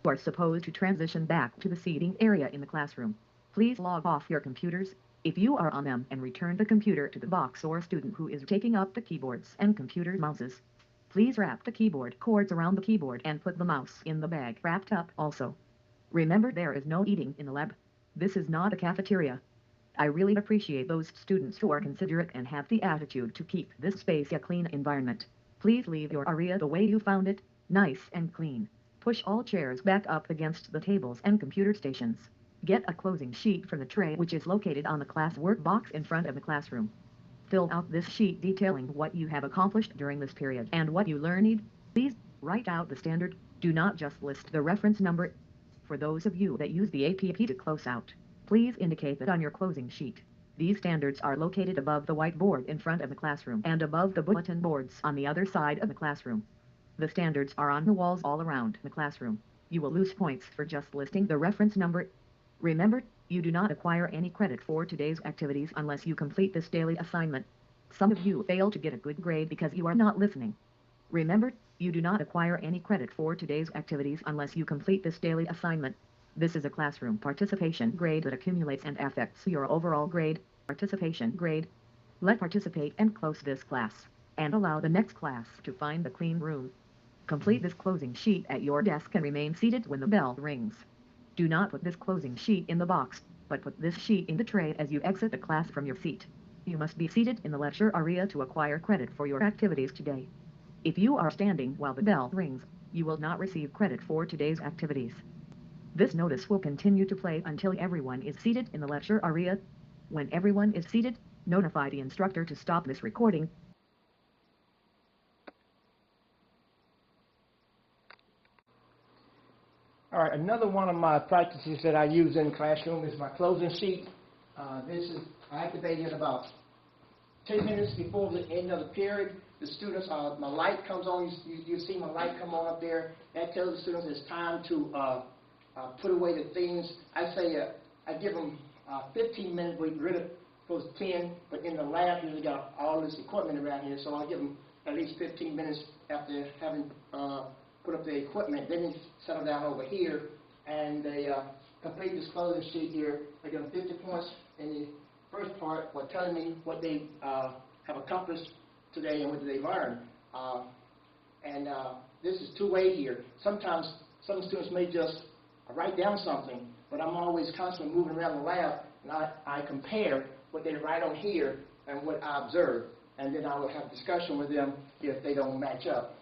You are supposed to transition back to the seating area in the classroom. Please log off your computers, if you are on them, and return the computer to the box or student who is taking up the keyboards and computer mouses. Please wrap the keyboard cords around the keyboard and put the mouse in the bag wrapped up also. Remember, there is no eating in the lab. This is not a cafeteria. I really appreciate those students who are considerate and have the attitude to keep this space a clean environment. Please leave your area the way you found it, nice and clean. Push all chairs back up against the tables and computer stations. Get a closing sheet from the tray which is located on the class work box in front of the classroom. Fill out this sheet detailing what you have accomplished during this period and what you learned. Please write out the standard. Do not just list the reference number. For those of you that use the APP to close out, please indicate that on your closing sheet. These standards are located above the whiteboard in front of the classroom and above the bulletin boards on the other side of the classroom. The standards are on the walls all around the classroom. You will lose points for just listing the reference number. Remember, you do not acquire any credit for today's activities unless you complete this daily assignment. Some of you fail to get a good grade because you are not listening. Remember, you do not acquire any credit for today's activities unless you complete this daily assignment. This is a classroom participation grade that accumulates and affects your overall grade. Participation grade. Let's participate and close this class, and allow the next class to find the clean room. Complete this closing sheet at your desk and remain seated when the bell rings. Do not put this closing sheet in the box, but put this sheet in the tray as you exit the class from your seat. You must be seated in the lecture area to acquire credit for your activities today. If you are standing while the bell rings, you will not receive credit for today's activities. This notice will continue to play until everyone is seated in the lecture area. When everyone is seated, notify the instructor to stop this recording. All right, another one of my practices that I use in the classroom is my closing sheet. I activate it about 10 minutes before the end of the period. The students, my light comes on, you see my light come on up there. That tells the students it's time to put away the things. I say, I give them 15 minutes, we rid of those 10, but in the lab, we got all this equipment around here, so I give them at least 15 minutes after having put up the equipment. Then they settle down over here, and they complete this closing sheet here. They give them 50 points in the first part by telling me what they have accomplished today and what they learned. This is two-way here. Sometimes some students may just write down something, but I'm always constantly moving around the lab, and I compare what they write on here and what I observe, and then I will have discussion with them if they don't match up.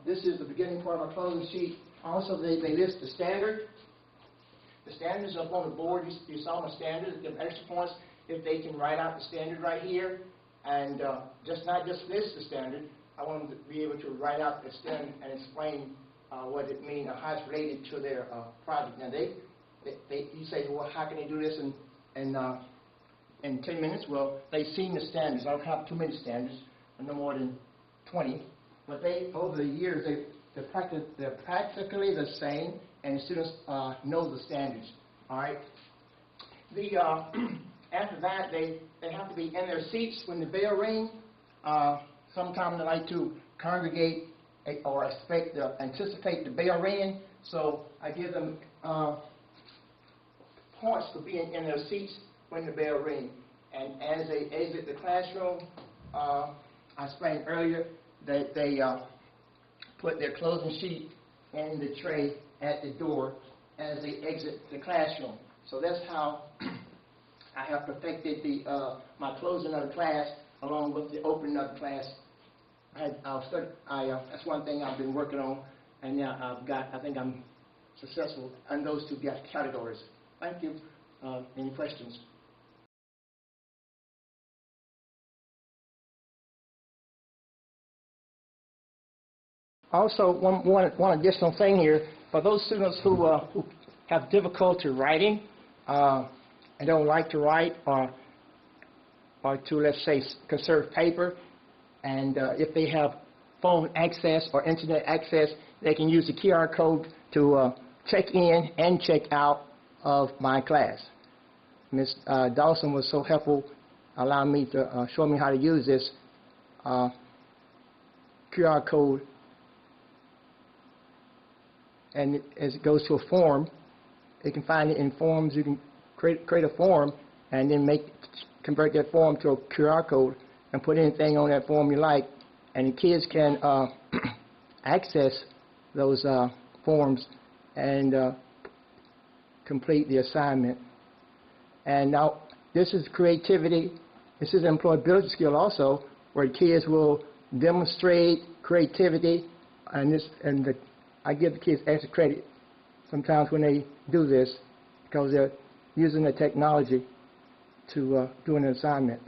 This is the beginning part of our closing sheet. Also, they list the standard. The standards up on the board. You saw my standards. Give them extra points if they can write out the standard right here, and not just list the standard. I want them to be able to write out the standard and explain what it means or how it's related to their project. Now, you say, well, how can they do this in 10 minutes? Well, they've seen the standards. I don't have too many standards, no more than 20. But over the years, they're practically the same, and the students know the standards. All right. After that, they have to be in their seats when the bell rings. Sometimes they like to congregate or anticipate the bell ringing, so I give them points for being in their seats when the bell rings. And as they exit the classroom, I explained earlier that they put their closing sheet in the tray at the door as they exit the classroom. So that's how I have perfected my closing of the class along with the opening of the class. That's one thing I've been working on, and now I think I'm successful in those two categories. Thank you. Any questions? Also, one additional thing here, for those students who have difficulty writing and don't like to write or to, let's say, conserve paper, and if they have phone access or internet access, they can use the QR code to check in and check out of my class. Ms. Dawson was so helpful, allowing me to show me how to use this QR code and as it goes to a form, they can find it in forms. You can create a form and then convert that form to a QR code and put anything on that form you like, and the kids can access those forms and complete the assignment. And now this is creativity. This is an employability skill also, where kids will demonstrate creativity, and I give the kids extra credit sometimes when they do this because they're using the technology to do an assignment.